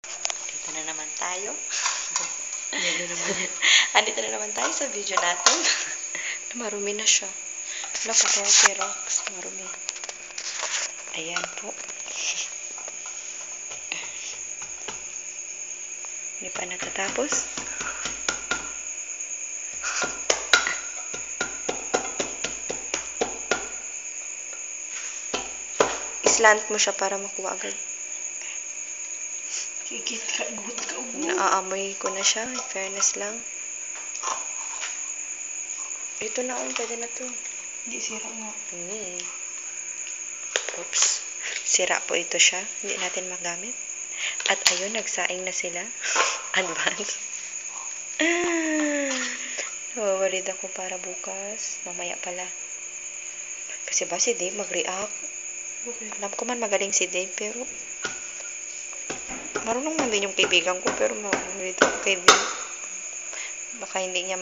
Dito na naman tayo. Andito na naman tayo sa video natin. Marumi na siya. Naku, Rox. Marumi. Ayan po. Hindi pa natatapos. Islant mo siya para makuha agad. Kikit ka, ubot ka, ubot. Naaamoy ko na siya. In fairness lang. Ito na, pwede na to. Hindi, sira nga. Oops. Sira po ito siya. Hindi natin magamit. At ayun, nagsaing na sila. Advance. Nawawarid ako para bukas. Mamaya pala. Kasi ba si Dave mag-react? Okay. Alam ko man magaling si Dave, pero marunong man din yung kaibigan ko, pero mawawarid ako kay Dave. Baka hindi niya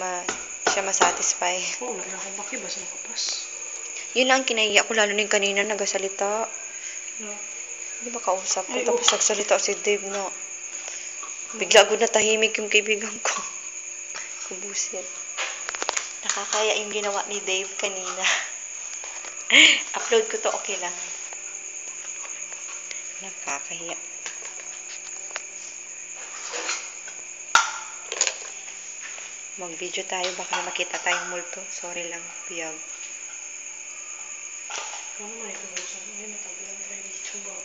siya masatisfy. Oo, lagyan akong baki, basta nakapas. Yun lang kinahiya ko, lalo na yung kanina nagasalita. No. Hindi ba kausap ko? Ay, Tapos nagsalita si Dave na bigla agad na tahimik yung kaibigan ko. Kubusit. Nakakaya yung ginawa ni Dave kanina. Upload ko to, okay lang. Nakakahiya. Mag-video tayo, baka makita tayong multo. Sorry lang, biyag. Ano naman ito, Rosa? Ay, matagal ang try dito ba?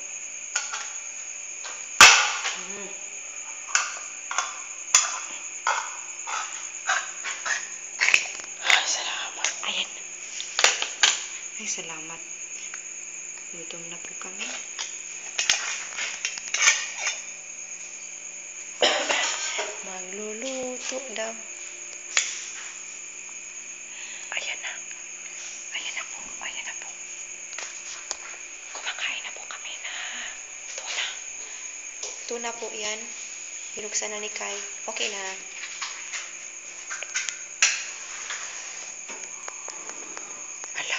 Ay, salamat. Ayan. Ay, salamat. Gutom na po kami. Magluluto daw. Ayan na. Ayan na po. Ayan na po. Kumakain na po kami na tuna. Tuna po yan. Binuksan na ni Kai. Okay na. Ala.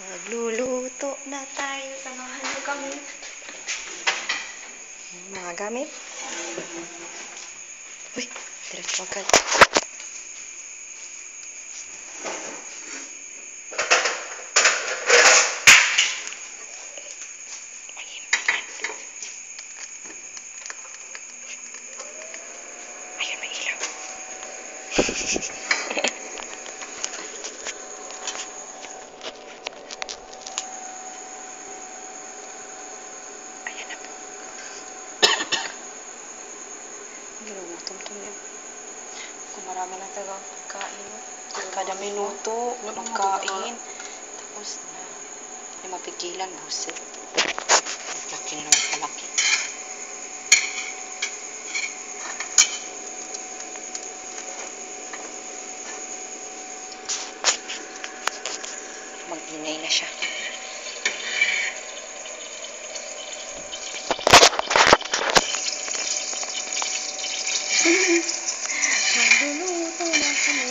Magluluto na tayo. Samahan niyo kami. Mga gamit. Uy, diretso agad. Ayun, may ilaw. Ayan na po. Ginugutom to niya. Kung marami na tagang pagkain. Kada minuto, magkain. Tapos na. Hindi mapigilan, buset. Laki na naman kalaki. Mag-inay na siya. Magluluto na kami.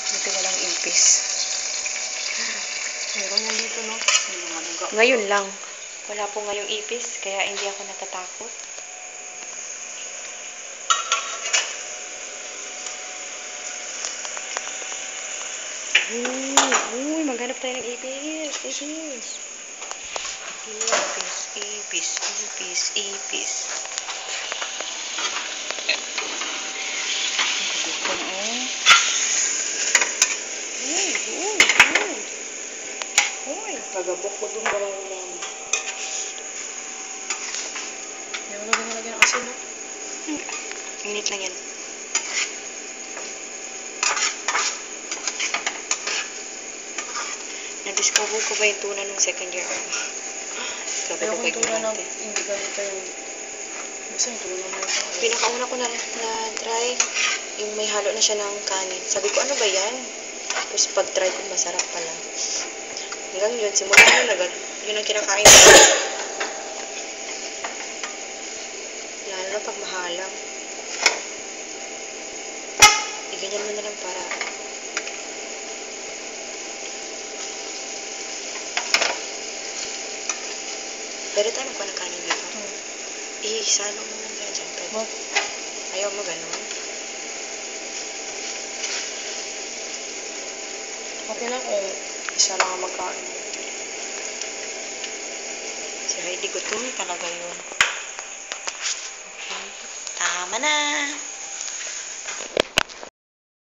Buti walang ipis. Meron yan dito, no? Ngayon lang. Wala po ngayong ipis, kaya hindi ako natatakot. Uy, maghanap tayo ng ipis. Ipis. Ipis. Ang kagutom, Uy. Nagabok ko doon ba lang lang. Yan mo lagyan ng asin, no? Init lang yan. Na-discover ko ba yung tuna nung second year? Grabe ko Yung tuna na ignorante. hindi ganito yung... Basta yung tuna mo ito. Pinakauna ko na try, yung may halo na siya ng kanin. Sabi ko, ano ba yan? Tapos pag-try ko, masarap pala. Hanggang yun, simula yun, yun ang kinakain ko. Lalo na pag mahalang. Iganyan mo na lang para Pwede tayo magkuha ng kanin dito. Hmm. Isalo mo lang tayo dyan. Pwede. What? Ayaw mo ganun. Okay lang kung isa lang ang magkain. Si Heidi gutom talaga yun. Okay. Tama na.